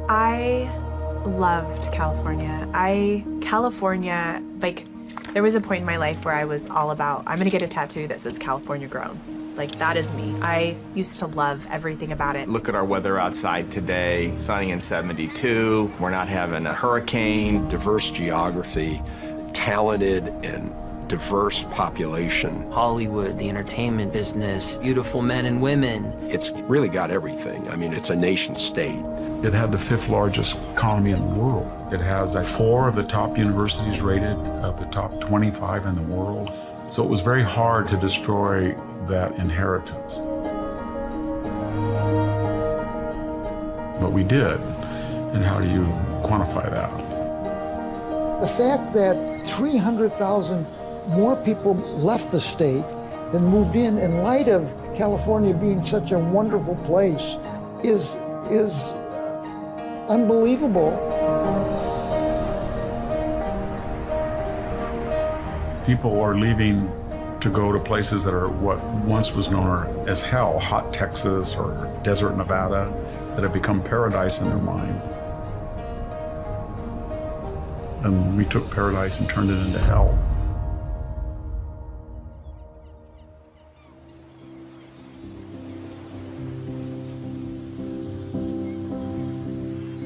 I loved California. California, like, there was a point in my life where I was all about, I'm gonna get a tattoo that says California grown. Like, that is me. I used to love everything about it. Look at our weather outside today, sunny and 72. We're not having a hurricane. Diverse geography, talented and diverse population. Hollywood, the entertainment business, beautiful men and women. It's really got everything. I mean, it's a nation state. It had the 5th largest economy in the world. It has 4 of the top universities rated of the top 25 in the world. So it was very hard to destroy that inheritance. But we did. And how do you quantify that? The fact that 300,000 more people left the state than moved in light of California being such a wonderful place is unbelievable. People are leaving to go to places that are what once was known as hell, hot Texas or desert Nevada, that have become paradise in their mind. And we took paradise and turned it into hell.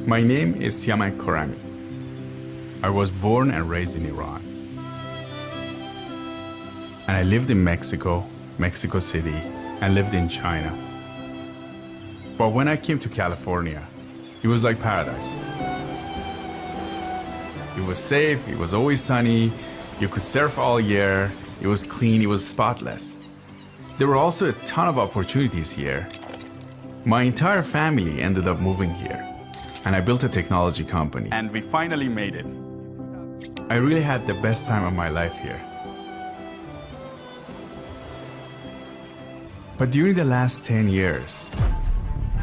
My name is Siamak Korami. I was born and raised in Iran. And I lived in Mexico, Mexico City, and lived in China. But when I came to California, it was like paradise. It was safe, it was always sunny, you could surf all year, it was clean, it was spotless. There were also a ton of opportunities here. My entire family ended up moving here, and I built a technology company. And we finally made it. I really had the best time of my life here. But during the last 10 years,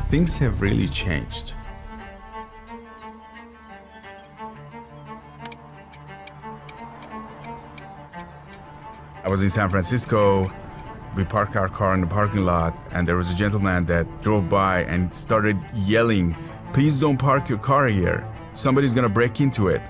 things have really changed. I was in San Francisco. We parked our car in the parking lot, and there was a gentleman that drove by and started yelling, "Please don't park your car here. Somebody's gonna break into it.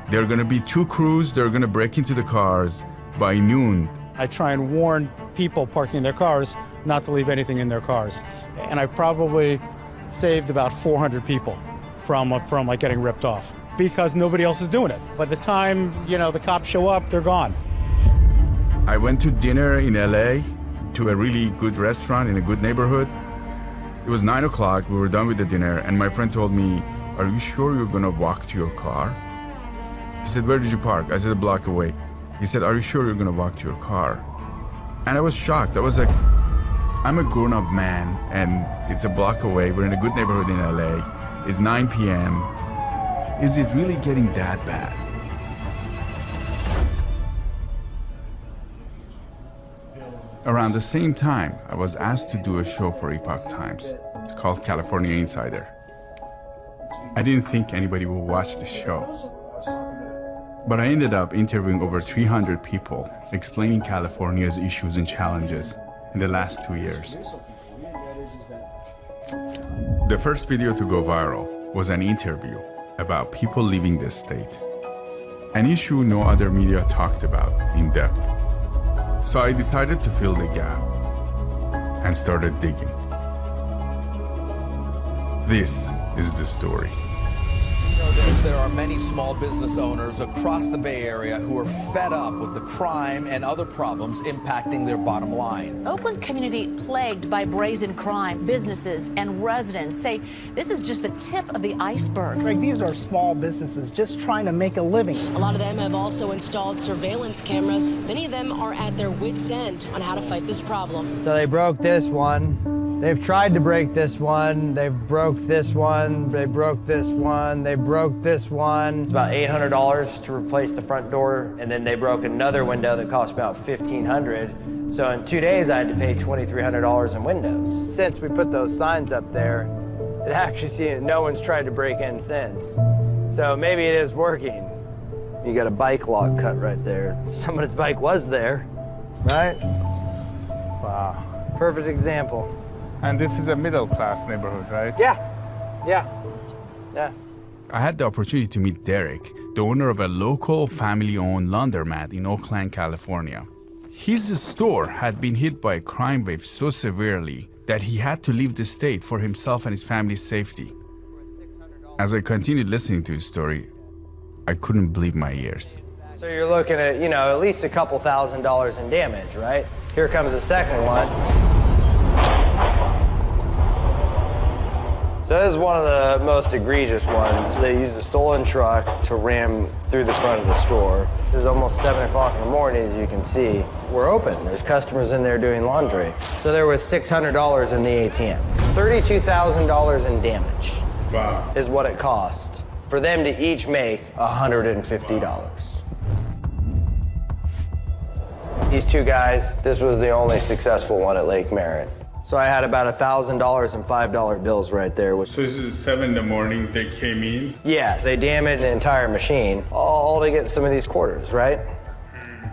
There are gonna be 2 crews, they're gonna break into the cars by noon." I try and warn people parking their cars not to leave anything in their cars. And I've probably saved about 400 people from like getting ripped off because nobody else is doing it. By the time, the cops show up, they're gone. I went to dinner in LA to a really good restaurant in a good neighborhood. It was 9 o'clock, we were done with the dinner, and my friend told me, "Are you sure you're gonna walk to your car?" He said, "Where did you park?" I said, "A block away." He said, "Are you sure you're gonna walk to your car?" And I was shocked. I was like, I'm a grown-up man, and it's a block away. We're in a good neighborhood in LA. It's 9 p.m. Is it really getting that bad? Around the same time, I was asked to do a show for Epoch Times. It's called California Insider. I didn't think anybody would watch the show. But I ended up interviewing over 300 people, explaining California's issues and challenges in the last 2 years. The first video to go viral was an interview about people leaving the state, an issue no other media talked about in depth. So I decided to fill the gap and started digging. This is the story. There are many small business owners across the Bay Area who are fed up with the crime and other problems impacting their bottom line. Oakland community plagued by brazen crime. Businesses and residents say this is just the tip of the iceberg. Greg, these are small businesses just trying to make a living. A lot of them have also installed surveillance cameras. Many of them are at their wits' end on how to fight this problem. So they broke this one. They've tried to break this one, they've broke this one, they broke this one, they broke this one. It's about $800 to replace the front door, and then they broke another window that cost about $1,500. So in 2 days, I had to pay $2,300 in windows. Since we put those signs up there, it actually seems no one's tried to break in since. So maybe it is working. You got a bike lock cut right there. Someone's bike was there, right? Wow, perfect example. And this is a middle-class neighborhood, right? Yeah, yeah. Yeah. I had the opportunity to meet Derek, the owner of a local family-owned laundromat in Oakland, California. His store had been hit by a crime wave so severely that he had to leave the state for himself and his family's safety. As I continued listening to his story, I couldn't believe my ears. So you're looking at, at least a couple $1,000s in damage, right? Here comes the second one. So this is one of the most egregious ones. They used a stolen truck to ram through the front of the store. This is almost 7 o'clock in the morning, as you can see. We're open. There's customers in there doing laundry. So there was $600 in the ATM. $32,000 in damage. Wow. Is what it cost for them to each make $150. These two guys, this was the only successful one at Lake Merritt. So I had about $1,000 in $5 bills right there. So this is 7 in the morning, they came in? Yes, they damaged the entire machine, all to get some of these quarters, right?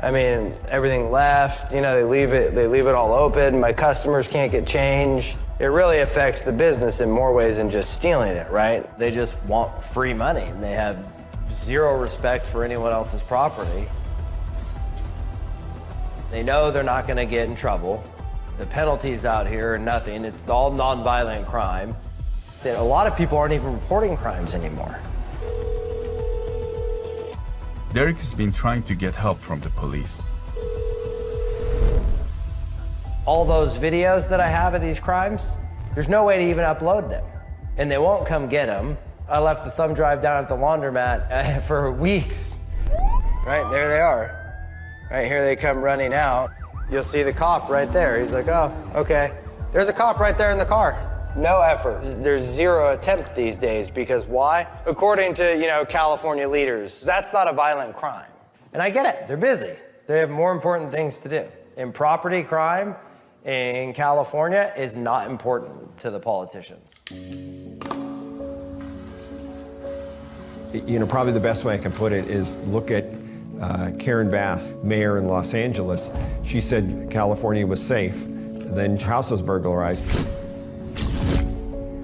I mean, everything left, they leave it all open. My customers can't get change. It really affects the business in more ways than just stealing it, right? They just want free money, and they have zero respect for anyone else's property. They know they're not gonna get in trouble. The penalties out here are nothing. It's all nonviolent crime. A lot of people aren't even reporting crimes anymore. Derek has been trying to get help from the police. All those videos that I have of these crimes, there's no way to even upload them. And they won't come get them. I left the thumb drive down at the laundromat for weeks. Right, there they are. Right here they come running out. You'll see the cop right there. He's like, oh, okay. There's a cop right there in the car. No effort. There's zero attempt these days because why? According to, California leaders, that's not a violent crime. And I get it, they're busy. They have more important things to do. And property crime in California is not important to the politicians. Probably the best way I can put it is look at Karen Bass, mayor in Los Angeles. She said California was safe. Then her house was burglarized,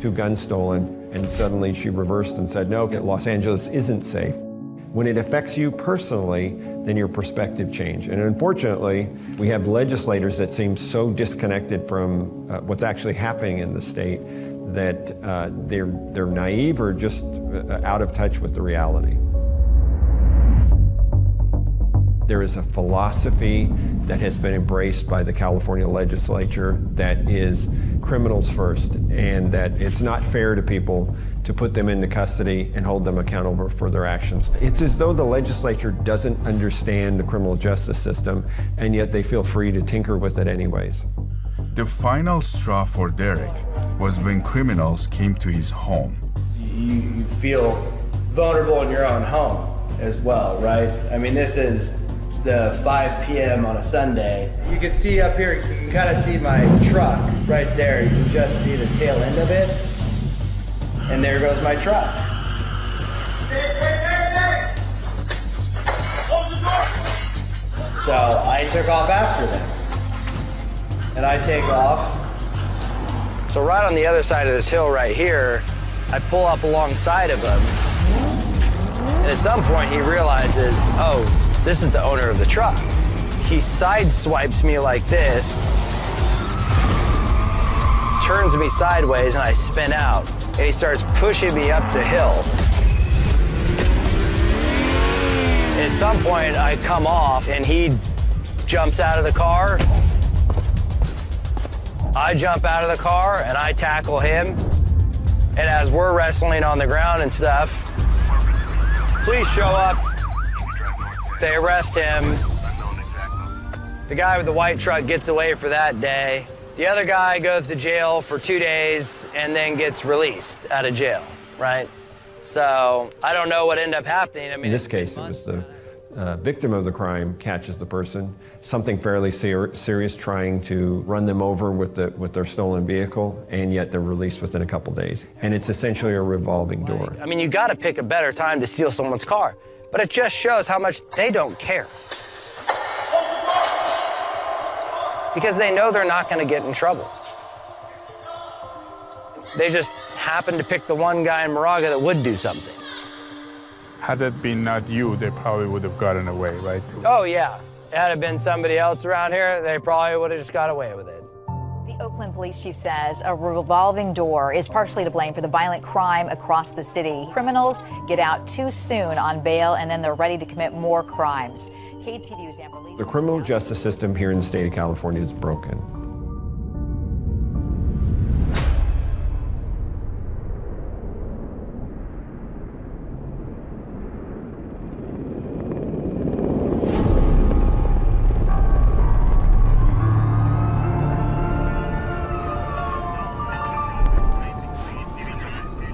2 guns stolen, and suddenly she reversed and said, no, Los Angeles isn't safe. When it affects you personally, then your perspective changes. And unfortunately, we have legislators that seem so disconnected from what's actually happening in the state that they're naive or just out of touch with the reality. There is a philosophy that has been embraced by the California legislature that is criminals first, and that it's not fair to people to put them into custody and hold them accountable for their actions. It's as though the legislature doesn't understand the criminal justice system, and yet they feel free to tinker with it anyways. The final straw for Derek was when criminals came to his home. You feel vulnerable in your own home as well, right? I mean, this is the 5 p.m. on a Sunday. You can see up here, you can kind of see my truck right there. You can just see the tail end of it. And there goes my truck. So I took off after them. And I take off. So right on the other side of this hill right here, I pull up alongside of him. And at some point he realizes, oh, this is the owner of the truck. He sideswipes me like this, turns me sideways, and I spin out. And he starts pushing me up the hill. And at some point, I come off, and he jumps out of the car. I jump out of the car, and I tackle him. And as we're wrestling on the ground and stuff, police show up. They arrest him. The guy with the white truck gets away for that day. The other guy goes to jail for 2 days and then gets released out of jail, right? So I don't know what ended up happening. I mean, in this case, it was the victim of the crime catches the person, something fairly serious, trying to run them over with their stolen vehicle, and yet they're released within a couple days. And it's essentially a revolving door. I mean, you got to pick a better time to steal someone's car. But it just shows how much they don't care. Because they know they're not going to get in trouble. They just happened to pick the one guy in Moraga that would do something. Had it been not you, they probably would have gotten away, right? Oh, yeah. Had it been somebody else around here, they probably would have just got away with it. The Oakland police chief says a revolving door is partially to blame for the violent crime across the city. Criminals get out too soon on bail, and then they're ready to commit more crimes. KTVU's Amber Lee. The criminal justice system here in the state of California is broken.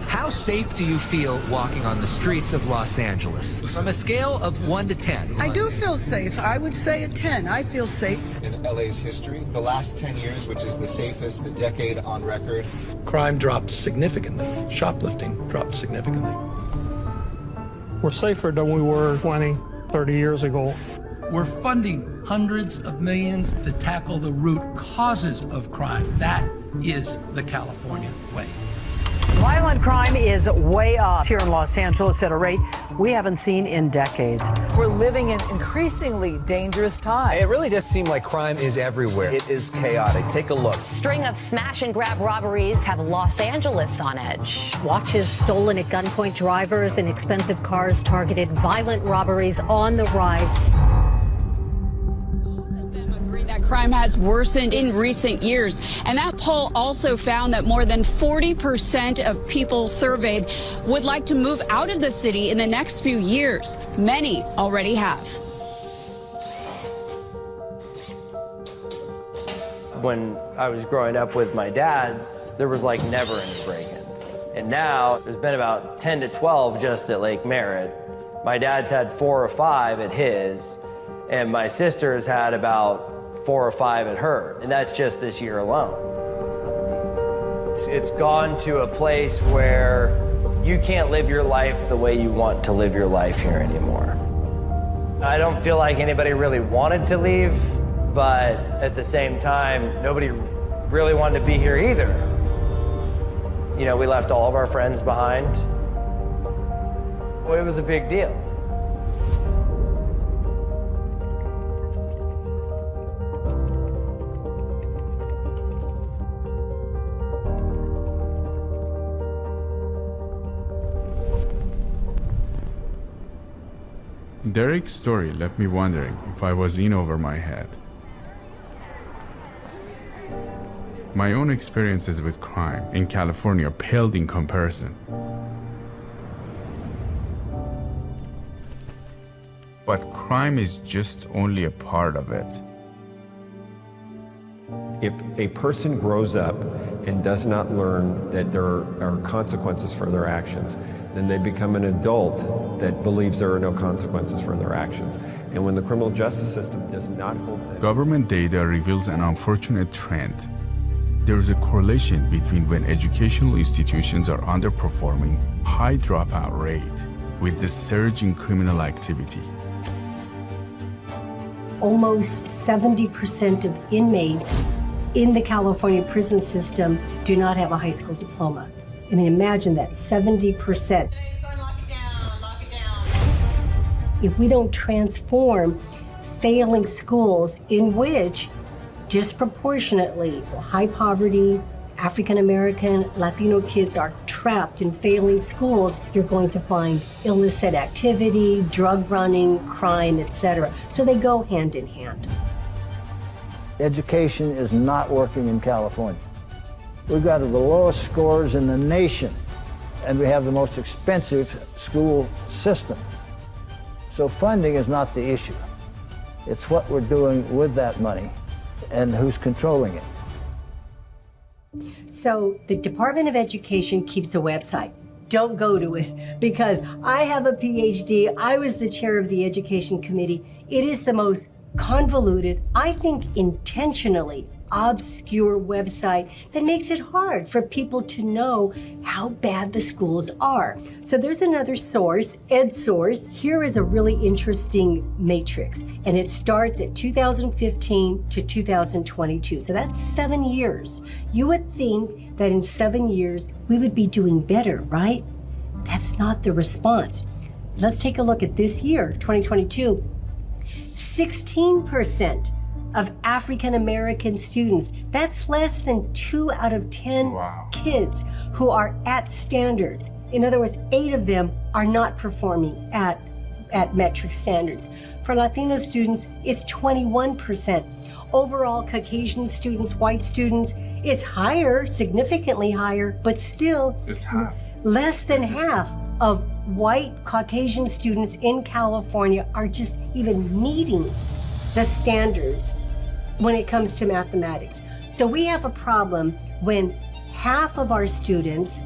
How safe do you feel walking on the streets of Los Angeles? From a scale of 1 to 10. I do feel safe. I would say a 10. I feel safe. In LA's history, the last 10 years, which is the safest decade on record. Crime dropped significantly. Shoplifting dropped significantly. We're safer than we were 20, 30 years ago. We're funding hundreds of millions to tackle the root causes of crime. That is the California way. Violent crime is way up here in Los Angeles at a rate we haven't seen in decades. We're living in increasingly dangerous times. It really does seem like crime is everywhere. It is chaotic. Take a look. String of smash and grab robberies have Los Angeles on edge. Watches stolen at gunpoint, drivers and expensive cars targeted, violent robberies on the rise. That crime has worsened in recent years. And that poll also found that more than 40% of people surveyed would like to move out of the city in the next few years. Many already have. When I was growing up with my dad's, there was like never any break-ins. And now there's been about 10 to 12 just at Lake Merritt. My dad's had 4 or 5 at his, and my sister's had about 4 or 5 at her, and that's just this year alone. It's gone to a place where you can't live your life the way you want to live your life here anymore. I don't feel like anybody really wanted to leave, but at the same time, nobody really wanted to be here either. You know, we left all of our friends behind. Well, it was a big deal. Derek's story left me wondering if I was in over my head. My own experiences with crime in California paled in comparison. But crime is just only a part of it. If a person grows up and does not learn that there are consequences for their actions, then they become an adult that believes there are no consequences for their actions. And when the criminal justice system does not hold that... Government data reveals an unfortunate trend. There is a correlation between when educational institutions are underperforming, high dropout rate, with the surge in criminal activity. Almost 70% of inmates in the California prison system do not have a high school diploma. I mean, imagine that, 70%. If we don't transform failing schools in which disproportionately high poverty, African American, Latino kids are trapped in failing schools, you're going to find illicit activity, drug running, crime, etc. So they go hand in hand. Education is not working in California. We've got the lowest scores in the nation, and we have the most expensive school system. So funding is not the issue. It's what we're doing with that money and who's controlling it. So the Department of Education keeps a website. Don't go to it, because I have a PhD. I was the chair of the Education Committee. It is the most convoluted, I think intentionally obscure website that makes it hard for people to know how bad the schools are. So there's another source, EdSource. Here is a really interesting matrix, and it starts at 2015 to 2022. So that's 7 years. You would think that in 7 years, we would be doing better, right? That's not the response. Let's take a look at this year, 2022. 16% of African American students, that's less than 2 out of 10 kids who are at standards. In other words, 8 of them are not performing at metric standards. For Latino students, it's 21%. Overall, Caucasian students, white students, it's higher, significantly higher, but still less than half of white Caucasian students in California are just even meeting the standards when it comes to mathematics. So we have a problem when half of our students,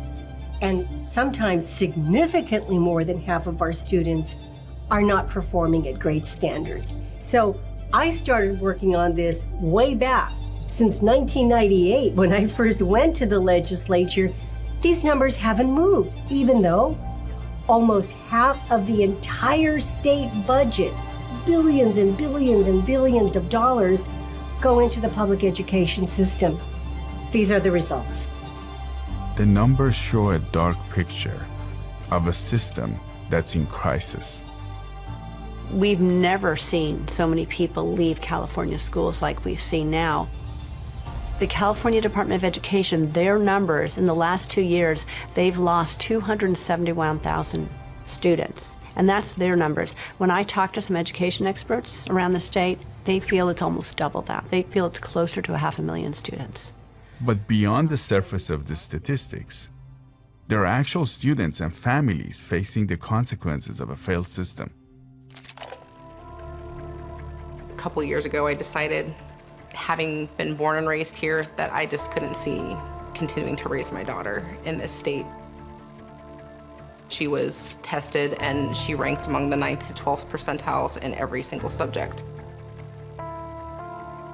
and sometimes significantly more than half of our students, are not performing at grade standards. So I started working on this way back, since 1998, when I first went to the legislature. These numbers haven't moved, even though almost half of the entire state budget, billions and billions and billions of dollars, go into the public education system. These are the results. The numbers show a dark picture of a system that's in crisis. We've never seen so many people leave California schools like we've seen now. The California Department of Education, their numbers in the last 2 years, they've lost 271,000 students. And that's their numbers. When I talk to some education experts around the state, they feel it's almost double that. They feel it's closer to 500,000 students. But beyond the surface of the statistics, there are actual students and families facing the consequences of a failed system. A couple years ago, I decided, having been born and raised here, that I just couldn't see continuing to raise my daughter in this state. She was tested and she ranked among the 9th to 12th percentiles in every single subject.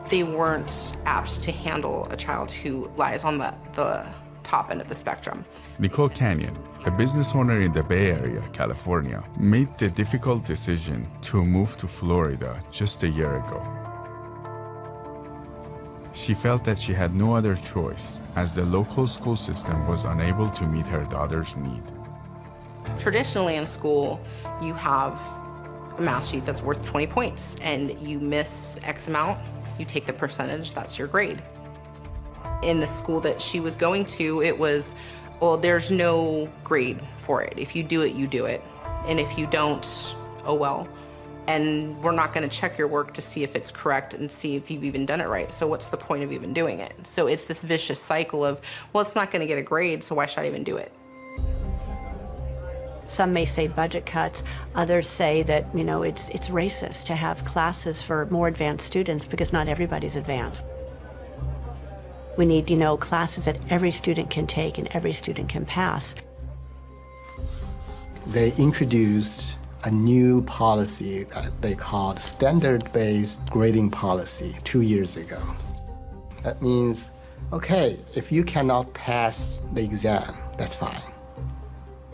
They weren't apt to handle a child who lies on the top end of the spectrum. Nicole Canyon, a business owner in the Bay Area, California, made the difficult decision to move to Florida just a year ago. She felt that she had no other choice, as the local school system was unable to meet her daughter's need. Traditionally in school, you have a math sheet that's worth 20 points, and you miss X amount, you take the percentage, that's your grade. In the school that she was going to, it was, well, there's no grade for it. If you do it, you do it. And if you don't, oh well. And we're not going to check your work to see if it's correct and see if you've even done it right. So what's the point of even doing it? So it's this vicious cycle of, well, it's not going to get a grade, so why should I even do it? Some may say budget cuts. Others say that, you know, it's racist to have classes for more advanced students because not everybody's advanced. We need, you know, classes that every student can take and every student can pass. They introduced a new policy that they called standard-based grading policy 2 years ago. That means, okay, if you cannot pass the exam, that's fine.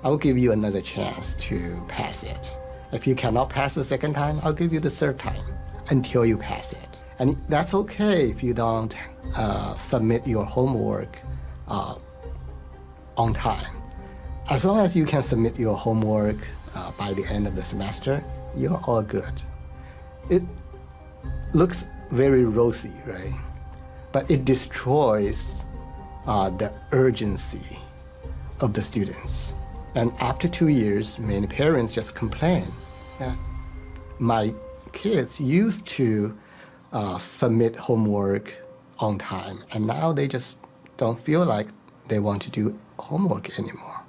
I'll give you another chance to pass it. If you cannot pass the second time, I'll give you the third time until you pass it. And that's okay if you don't submit your homework on time. As long as you can submit your homework by the end of the semester, you're all good. It looks very rosy, right? But it destroys the urgency of the students. And after 2 years, many parents just complain that my kids used to submit homework on time, and now they just don't feel like they want to do homework anymore.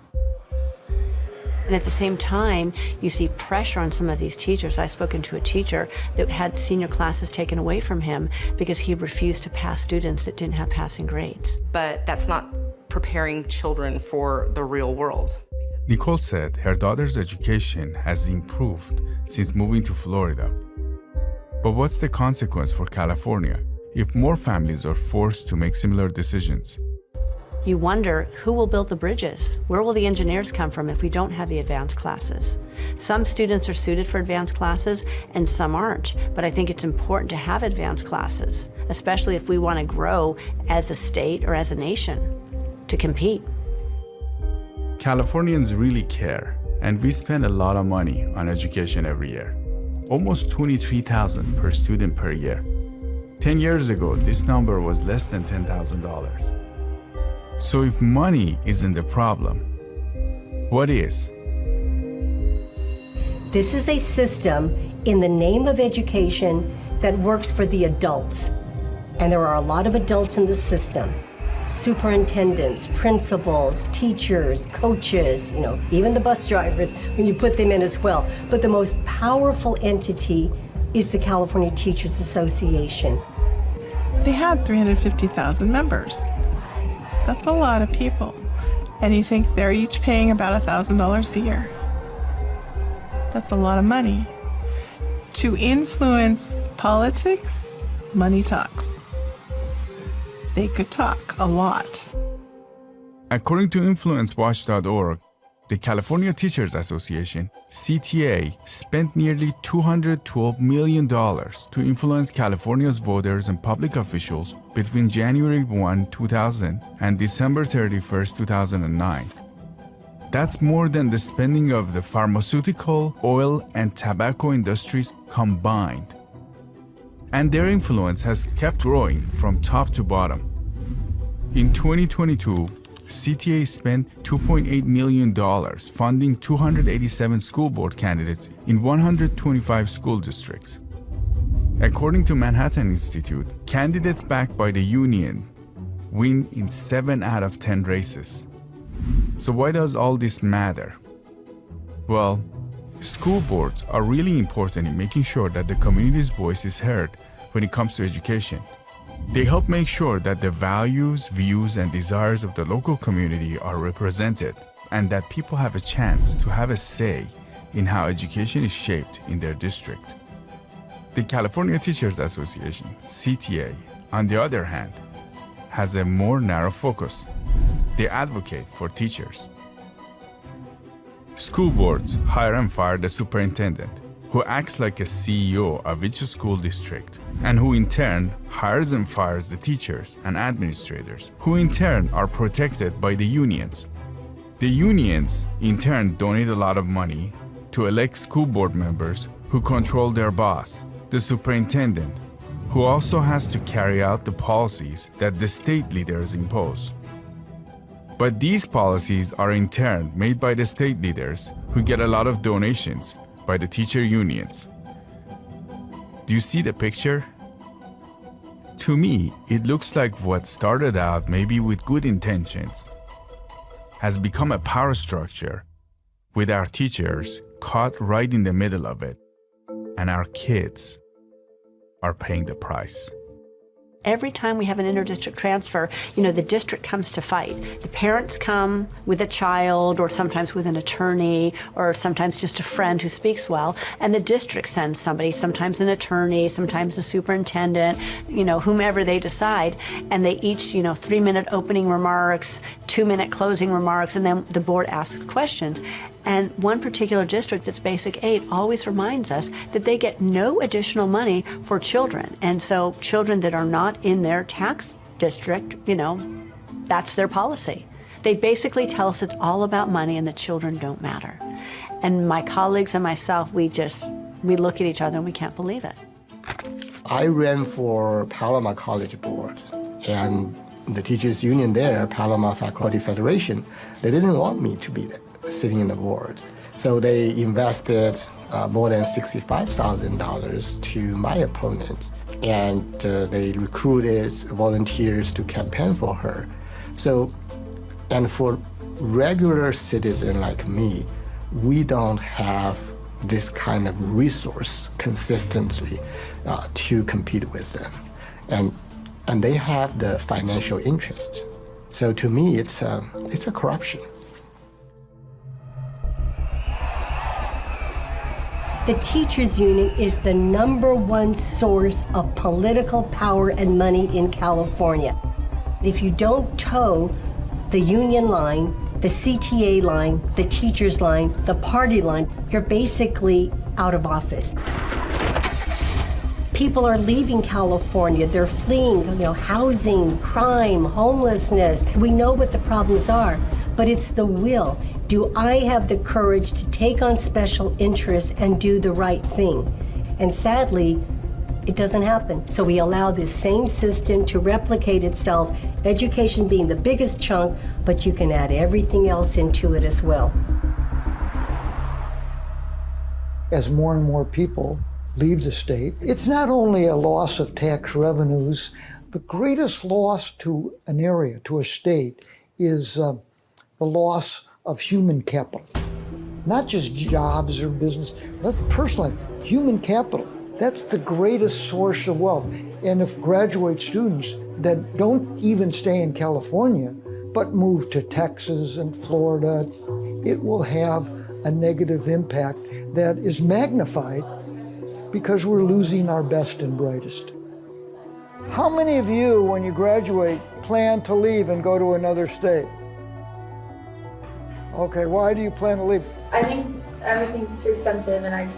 And at the same time, you see pressure on some of these teachers. I've spoken to a teacher that had senior classes taken away from him because he refused to pass students that didn't have passing grades. But that's not preparing children for the real world. Nicole said her daughter's education has improved since moving to Florida. But what's the consequence for California if more families are forced to make similar decisions. You wonder who will build the bridges? Where will the engineers come from if we don't have the advanced classes? Some students are suited for advanced classes and some aren't, but I think it's important to have advanced classes, especially if we want to grow as a state or as a nation to compete. Californians really care, and we spend a lot of money on education every year. Almost $23,000 per student per year. 10 years ago, this number was less than $10,000. So if money isn't the problem, what is? This is a system in the name of education that works for the adults. And there are a lot of adults in the system. Superintendents, principals, teachers, coaches, even the bus drivers when you put them in as well. But the most powerful entity is the California Teachers Association. They had 350,000 members. That's a lot of people. And you think they're each paying about $1,000 a year. That's a lot of money. To influence politics, money talks. They could talk a lot. According to InfluenceWatch.org, the California Teachers Association, CTA, spent nearly $212 million to influence California's voters and public officials between January 1, 2000 and December 31, 2009. That's more than the spending of the pharmaceutical, oil, and tobacco industries combined. And their influence has kept growing from top to bottom. In 2022, CTA spent $2.8 million funding 287 school board candidates in 125 school districts. According to Manhattan Institute, candidates backed by the union win in 7 out of 10 races. So why does all this matter? Well, school boards are really important in making sure that the community's voice is heard when it comes to education. They help make sure that the values, views, and desires of the local community are represented and that people have a chance to have a say in how education is shaped in their district. The California Teachers Association, CTA, on the other hand, has a more narrow focus. They advocate for teachers. School boards hire and fire the superintendent, who acts like a CEO of each school district, and who in turn hires and fires the teachers and administrators, who in turn are protected by the unions. The unions in turn donate a lot of money to elect school board members who control their boss, the superintendent, who also has to carry out the policies that the state leaders impose. But these policies are in turn made by the state leaders, who get a lot of donations by the teacher unions. Do you see the picture? To me, it looks like what started out maybe with good intentions has become a power structure with our teachers caught right in the middle of it, and our kids are paying the price. Every time we have an interdistrict transfer, the district comes to fight. The parents come with a child or sometimes with an attorney or sometimes just a friend who speaks well, and the district sends somebody, sometimes an attorney, sometimes a superintendent, whomever they decide, and they each, 3-minute opening remarks, 2-minute closing remarks, and then the board asks questions. And one particular district that's Basic 8 always reminds us that they get no additional money for children. And so children that are not in their tax district, that's their policy. They basically tell us it's all about money and that children don't matter. And my colleagues and myself, we look at each other and we can't believe it. I ran for Palomar College Board, and the teachers union there, Palomar Faculty Federation, they didn't want me to be there, sitting in the board. So they invested more than $65,000 to my opponent, and they recruited volunteers to campaign for her. So, and for regular citizen like me, we don't have this kind of resource consistently to compete with them. And they have the financial interest. So to me, it's a The teachers union is the #1 source of political power and money in California. If you don't toe the union line, the CTA line, the teachers line, the party line, you're basically out of office. People are leaving California. They're fleeing, housing, crime, homelessness. We know what the problems are, but it's the will. Do I have the courage to take on special interests and do the right thing? And sadly, it doesn't happen. So we allow this same system to replicate itself, education being the biggest chunk, but you can add everything else into it as well. As more and more people leave the state, it's not only a loss of tax revenues. The greatest loss to an area, to a state, is the loss of human capital. Not just jobs or business, that's personal, human capital. That's the greatest source of wealth. And if graduate students that don't even stay in California, but move to Texas and Florida, it will have a negative impact that is magnified because we're losing our best and brightest. How many of you, when you graduate, plan to leave and go to another state? Okay, why do you plan to leave? I think everything's too expensive, and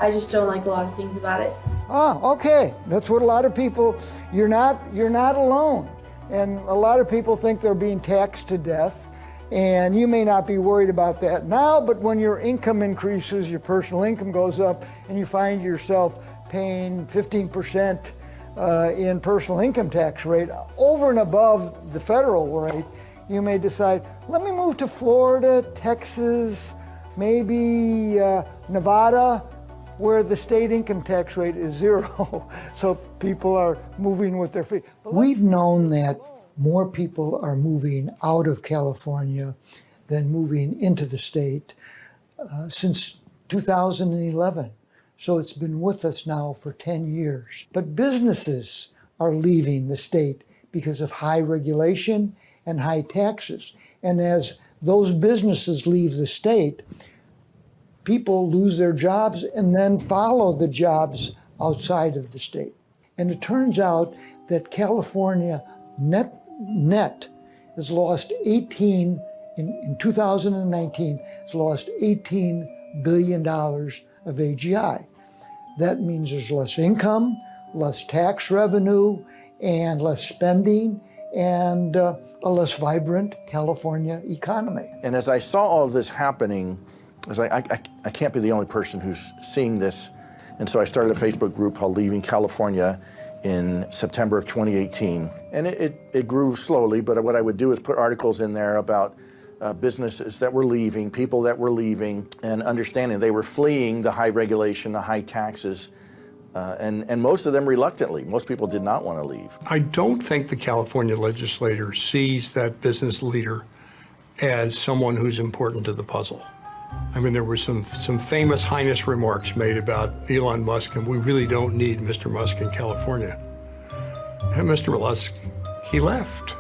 I just don't like a lot of things about it. Ah, okay. That's what a lot of people, you're not alone. And a lot of people think they're being taxed to death, and you may not be worried about that now, but when your income increases, your personal income goes up, and you find yourself paying 15% in personal income tax rate over and above the federal rate, you may decide, let me move to Florida, Texas, maybe Nevada, where the state income tax rate is 0. So people are moving with their feet. We've known that more people are moving out of California than moving into the state since 2011. So it's been with us now for 10 years. But businesses are leaving the state because of high regulation and high taxes. And as those businesses leave the state, people lose their jobs and then follow the jobs outside of the state. And it turns out that California net has lost in 2019, has lost $18 billion of AGI. That means there's less income, less tax revenue, and less spending, and a less vibrant California economy. And as I saw all of this happening, I can't be the only person who's seeing this. And so I started a Facebook group called Leaving California in September of 2018. And it grew slowly, but what I would do is put articles in there about businesses that were leaving, people that were leaving, and understanding they were fleeing the high regulation, the high taxes, and most of them reluctantly. Most people did not want to leave. I don't think the California legislator sees that business leader as someone who's important to the puzzle. I mean, there were some famous highness remarks made about Elon Musk, and we really don't need Mr. Musk in California. And Mr. Musk, he left.